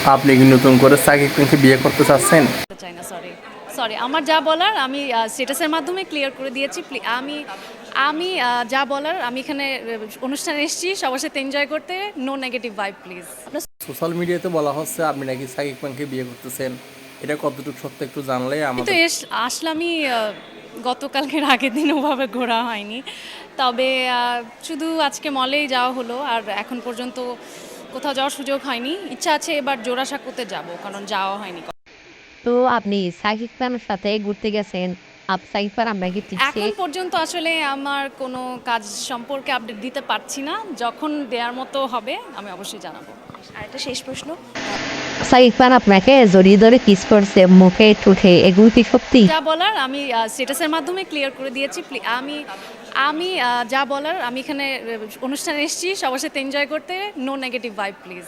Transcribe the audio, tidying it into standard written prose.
আপনি কি নতুন করে সাকিব খানকে বিয়ে করতে চাচ্ছেন? চাই না, সরি সরি, আমার যা বলার আমি স্ট্যাটাসের মাধ্যমে ক্লিয়ার করে দিয়েছি। আমি আমি যা বলার আমি এখানে অনুষ্ঠানে এসেছি সবার সাথে এনজয় করতে। No negative vibe please. Social মিডিয়াতে বলা হচ্ছে আপনি নাকি সাকিব খানকে বিয়ে করতেছেন। এটা কতটুকু সত্য একটু জানলে আমি তো আমাদের। আসলামই গতকালকের আগের দিন ওভাবে ঘোরা হয়নি, তবে শুধু আজকে মলেই যাওয়া হলো, আর এখন পর্যন্ত কোথাও যাওয়ার সুযোগ হয়নি। ইচ্ছা আছে এবার জোড়াসাঁকোতে যাব, কারণ যাওয়া হয়নি। তো আপনি সাকিব খানের সাথে ঘুরতে গেছেন। সাকিব খান আপনাকে টিপসে এখন পর্যন্ত আসলে আমার কোনো কাজ সম্পর্কে আপডেট দিতে পারছি না। যখন দেওয়ার মতো হবে আমি অবশ্যই জানাবো। আর একটা শেষ প্রশ্ন। সাকিব খান আপনাকে জড়িয়ে ধরে কিস করছে মুখে ঠোঁটে, এগুলো কি সত্যি? যা বলার আমি স্ট্যাটাসের মাধ্যমে ক্লিয়ার করে দিয়েছি। আমি আমি যা বলার আমি এখানে অনুষ্ঠানে এসেছি সবার সাথে এনজয় করতে। No negative vibe please.